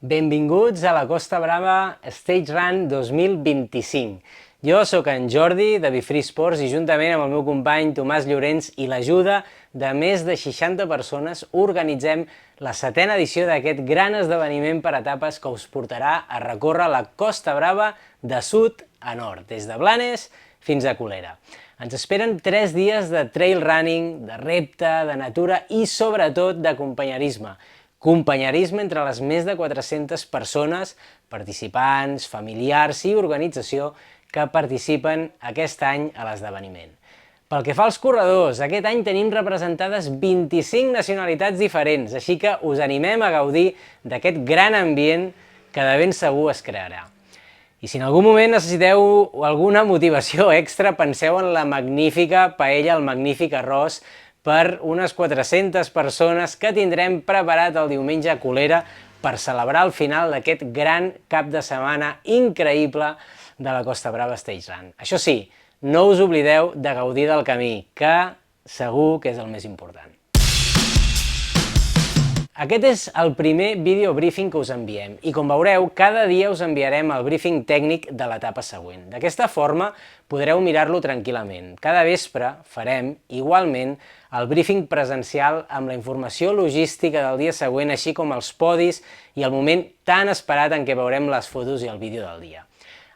Benvinguts a la Costa Brava Stage Run 2025. Jo sóc en Jordi, de Bifree Sports, i juntament amb el meu company Tomàs Llorenç i l'ajuda de més de 60 persones organitzem la 7a edició d'aquest gran esdeveniment per etapes que us portarà a recórrer la Costa Brava de sud a nord, des de Blanes fins a Colera. Ens esperen 3 dies de trail running, de repte, de natura i sobretot de companyerisme. Companyerisme entre les més de 400 persones, participants, familiars i organització que participen aquest any a l'esdeveniment. Pel que fa als corredors, aquest any tenim representades 25 nacionalitats diferents, així que us animem a gaudir d'aquest gran ambient que de ben segur es crearà. I si en algun moment necessiteu alguna motivació extra, penseu en la magnífica paella, el magnífic arròs, per unes 400 persones que tindrem preparat el diumenge a Colera per celebrar el final d'aquest gran cap de setmana increïble de la Costa Brava Stage Run. Això sí, no us oblideu de gaudir del camí, que segur que és el més important. Aquest és el primer vídeo briefing que us enviem i, com veureu, cada dia us enviarem el briefing tècnic de l'etapa següent. D'aquesta forma podreu mirar-lo tranquil·lament. Cada vespre farem, igualment, el briefing presencial amb la informació logística del dia següent, així com els podis i el moment tan esperat en què veurem les fotos i el vídeo del dia.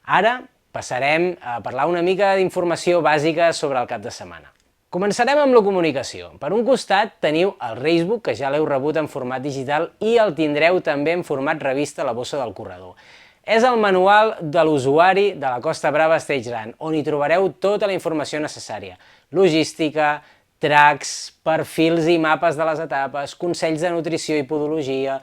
Ara passarem a parlar una mica d'informació bàsica sobre el cap de setmana. Començarem amb la comunicació. Per un costat teniu el Racebook, que ja l'heu rebut en format digital, i el tindreu també en format revista a la bossa del corredor. És el manual de l'usuari de la Costa Brava Stage Run, on hi trobareu tota la informació necessària. Logística, tracks, perfils i mapes de les etapes, consells de nutrició i podologia,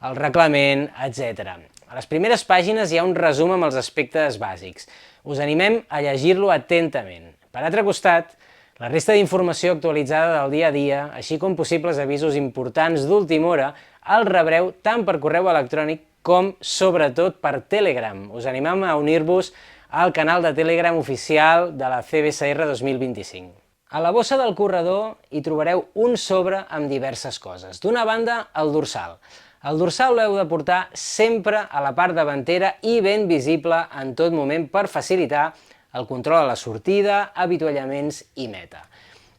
el reglament, etc. A les primeres pàgines hi ha un resum amb els aspectes bàsics. Us animem a llegir-lo atentament. Per altre costat, la resta d'informació actualitzada del dia a dia, així com possibles avisos importants d'última hora, el rebreu tant per correu electrònic com, sobretot, per Telegram. Us animem a unir-vos al canal de Telegram oficial de la CBCR 2025. A la bossa del corredor hi trobareu un sobre amb diverses coses. D'una banda, el dorsal. El dorsal l'heu de portar sempre a la part davantera i ben visible en tot moment per facilitar el control a la sortida, avituallaments i meta.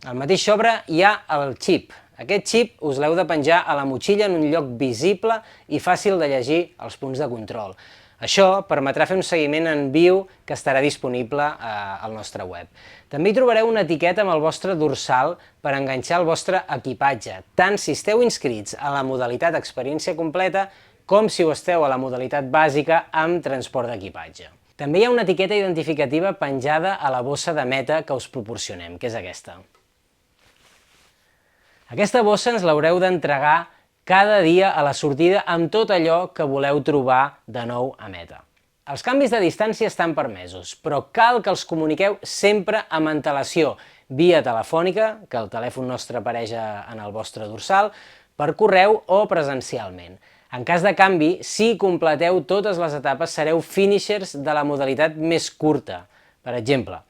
Al mateix sobre hi ha el xip. Aquest xip us l'heu de penjar a la motxilla en un lloc visible i fàcil de llegir els punts de control. Això permetrà fer un seguiment en viu que estarà disponible al nostre web. També hi trobareu una etiqueta amb el vostre dorsal per enganxar el vostre equipatge, tant si esteu inscrits a la modalitat experiència completa com si ho esteu a la modalitat bàsica amb transport d'equipatge. També hi ha una etiqueta identificativa penjada a la bossa de meta que us proporcionem, que és aquesta. Aquesta bossa ens l'haureu d'entregar cada dia a la sortida amb tot allò que voleu trobar de nou a meta. Els canvis de distància estan permesos, però cal que els comuniqueu sempre amb antelació, via telefònica, que el telèfon nostre apareix en el vostre dorsal, per correu o presencialment. En cas de canvi, si completeu totes les etapes, sereu finishers de la modalitat més curta. Per exemple,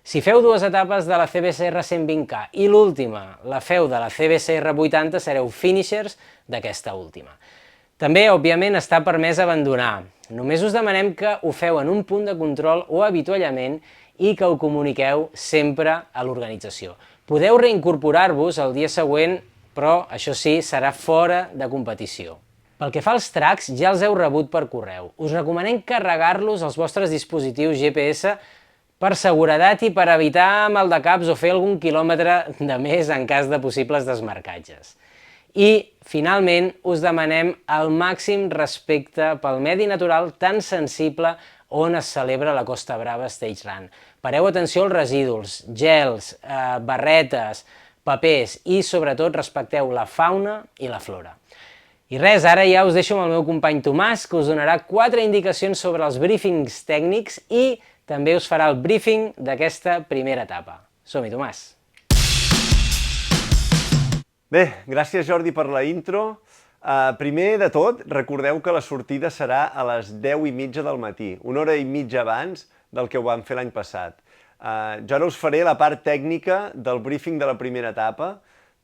si feu 2 etapes de la CBCR 120K i l'última la feu de la CBCR 80, sereu finishers d'aquesta última. També, òbviament, està permès abandonar. Només us demanem que ho feu en un punt de control o avituallament i que ho comuniqueu sempre a l'organització. Podeu reincorporar-vos el dia següent, però això sí, serà fora de competició. Pel que fa als tracks, ja els heu rebut per correu. Us recomanem carregar-los als vostres dispositius GPS per seguretat i per evitar maldecaps o fer algun quilòmetre de més en cas de possibles desmarcatges. I, finalment, us demanem el màxim respecte pel medi natural tan sensible on es celebra la Costa Brava Stage Run. Pareu atenció als residus, gels, barretes, papers i, sobretot, respecteu la fauna i la flora. I res, ara ja us deixo amb el meu company Tomàs, que us donarà 4 indicacions sobre els briefings tècnics i també us farà el briefing d'aquesta primera etapa. Som-hi, Tomàs! Bé, gràcies Jordi per la intro. Primer de tot, recordeu que la sortida serà a les 10:30 del matí, una hora i mitja abans del que ho vam fer l'any passat. Jo ara us faré la part tècnica del briefing de la primera etapa,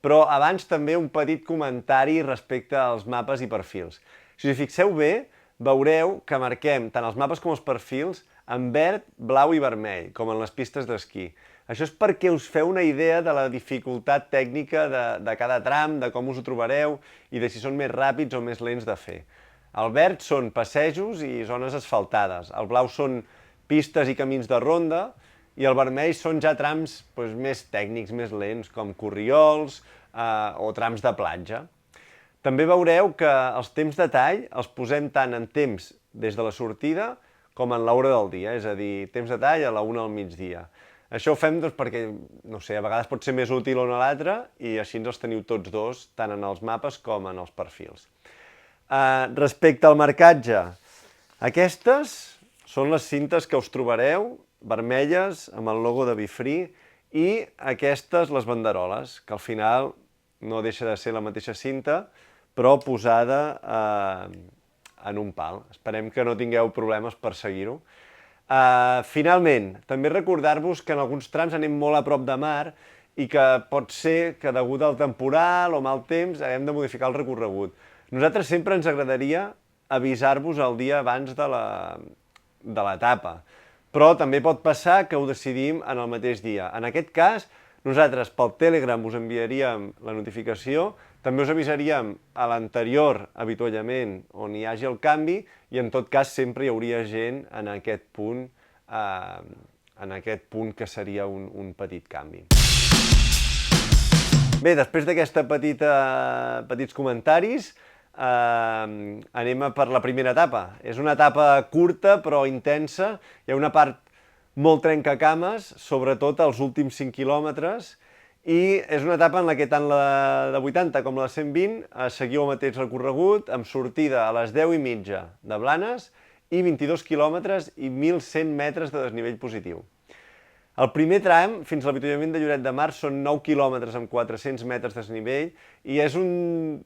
però abans també un petit comentari respecte als mapes i perfils. Si us hi fixeu bé, veureu que marquem tant els mapes com els perfils en verd, blau i vermell, com en les pistes d'esquí. Això és perquè us feu una idea de la dificultat tècnica de cada tram, de com us ho trobareu i de si són més ràpids o més lents de fer. El verd són passejos i zones asfaltades, el blau són pistes i camins de ronda i el vermell són ja trams més tècnics, més lents, com corriols o trams de platja. També veureu que els temps de tall els posem tant en temps des de la sortida com en l'hora del dia, és a dir, temps de tall a la 1 al migdia. Això ho fem perquè, no sé, a vegades pot ser més útil l'un o l'altre i així els teniu tots dos, tant en els mapes com en els perfils. Respecte al marcatge, aquestes són les cintes que us trobareu, vermelles, amb el logo de Befree, i aquestes, les banderoles, que al final no deixa de ser la mateixa cinta, però posada en un pal. Esperem que no tingueu problemes per seguir-ho. Finalment, també recordar-vos que en alguns trams anem molt a prop de mar i que pot ser que degut al temporal o mal temps haguem de modificar el recorregut. Nosaltres sempre ens agradaria avisar-vos el dia abans de l'etapa, però també pot passar que ho decidim en el mateix dia. En aquest cas, nosaltres pel Telegram us enviaríem la notificació, també us avisaríem a l'anterior avituallament on hi hagi el canvi i en tot cas sempre hi hauria gent en aquest punt que seria un petit canvi. Bé, després d'aquests petits comentaris, anem per la primera etapa. És una etapa curta però intensa, hi ha una part molt trencacames, sobretot els últims 5 quilòmetres, i és una etapa en la que tant la de 80 com la de 120 seguiu el mateix recorregut, amb sortida a les 10:30 de Blanes i 22 quilòmetres i 1.100 metres de desnivell positiu. El primer tram, fins a l'avituallament de Lloret de Mar, són 9 quilòmetres amb 400 metres de desnivell i és un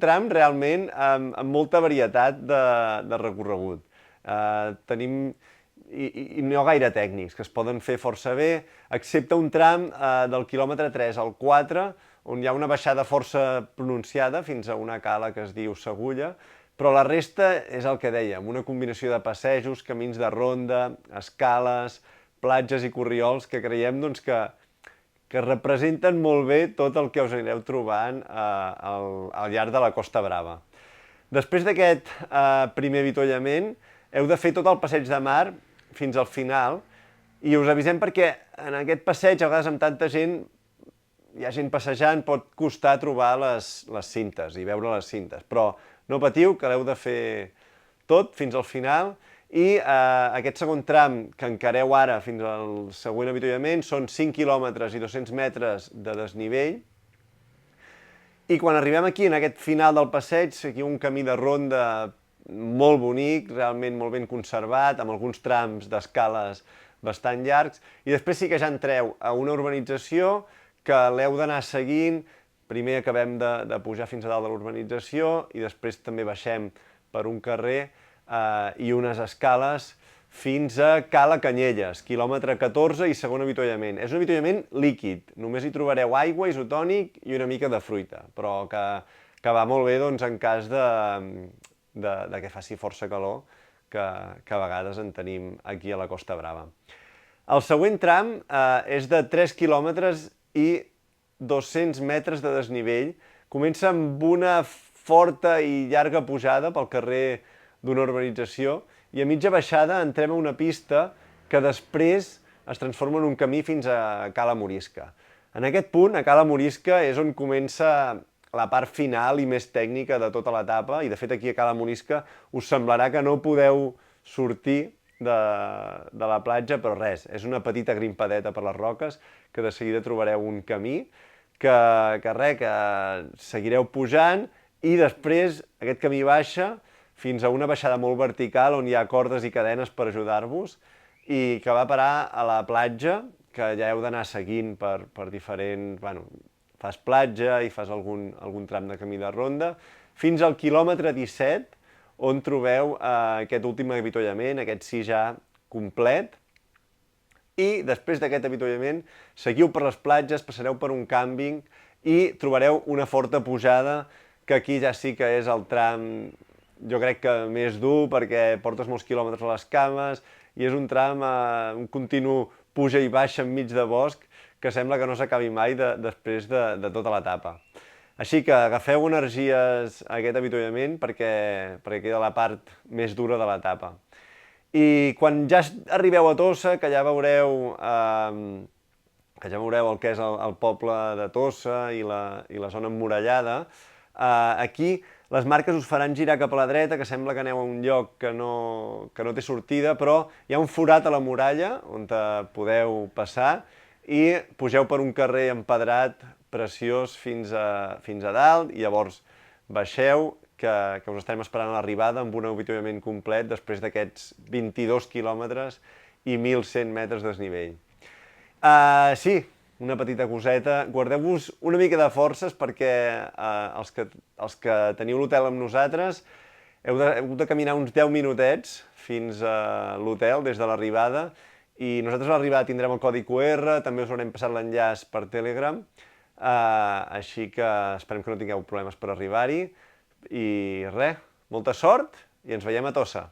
tram realment amb molta varietat de recorregut. I no gaire tècnics, que es poden fer força bé, excepte un tram del quilòmetre 3 al 4, on hi ha una baixada força pronunciada fins a una cala que es diu Segulla, però la resta és el que dèiem, una combinació de passejos, camins de ronda, escales, platges i corriols que creiem que representen molt bé tot el que us anireu trobant al llarg de la Costa Brava. Després d'aquest primer avituallament, heu de fer tot el passeig de mar fins al final, i us avisem perquè en aquest passeig, a vegades amb tanta gent, hi ha gent passejant, pot costar trobar les cintes i veure les cintes, però no patiu, que l'heu de fer tot fins al final, i aquest segon tram que encareu ara fins al següent avituallament són 5 quilòmetres i 200 metres de desnivell, i quan arribem aquí, en aquest final del passeig, aquí un camí de ronda molt bonic, realment molt ben conservat, amb alguns trams d'escales bastant llargs, i després sí que ja entreu a una urbanització que l'heu d'anar seguint. Primer acabem de pujar fins a dalt de l'urbanització i després també baixem per un carrer i unes escales fins a Cala Canyelles, quilòmetre 14 i segon avituallament. És un avituallament líquid, només hi trobareu aigua, isotònic i una mica de fruita, però que va molt bé en cas que faci força calor, que a vegades en tenim aquí a la Costa Brava. El següent tram és de 3 quilòmetres i 200 metres de desnivell. Comença amb una forta i llarga pujada pel carrer d'una urbanització i a mitja baixada entrem a una pista que després es transforma en un camí fins a Cala Morisca. En aquest punt, a Cala Morisca, és on comença la part final i més tècnica de tota l'etapa, i de fet aquí a Cala Morisca us semblarà que no podeu sortir de la platja, però res, és una petita grimpadeta per les roques, que de seguida trobareu un camí, que seguireu pujant, i després aquest camí baixa fins a una baixada molt vertical on hi ha cordes i cadenes per ajudar-vos, i que va parar a la platja, que ja heu d'anar seguint per diferents... Fas platja i fas algun tram de camí de ronda, fins al quilòmetre 17, on trobeu aquest últim avituallament, aquest sí ja complet, i després d'aquest avituallament seguiu per les platges, passareu per un càmping i trobareu una forta pujada, que aquí ja sí que és el tram jo crec que més dur perquè portes molts quilòmetres a les cames i és un tram, un continu puja i baixa enmig de bosc que sembla que no s'acabi mai després de tota l'etapa. Així que agafeu energies a aquest avituallament perquè queda la part més dura de l'etapa. I quan ja arribeu a Tossa, que ja veureu el que és el poble de Tossa i la zona emmurallada, aquí les marques us faran girar cap a la dreta, que sembla que aneu a un lloc que no té sortida, però hi ha un forat a la muralla on podeu passar i pugeu per un carrer empedrat preciós fins a dalt i llavors baixeu, que us estarem esperant a l'arribada amb un avituallament complet després d'aquests 22 quilòmetres i 1.100 metres de desnivell. Sí, una petita coseta, guardeu-vos una mica de forces perquè els que teniu l'hotel amb nosaltres heu de caminar uns 10 minutets fins a l'hotel des de l'arribada i nosaltres a l'arribada tindrem el codi QR, també us haurem passat l'enllaç per Telegram, així que esperem que no tingueu problemes per arribar-hi i res, molta sort i ens veiem a Tossa.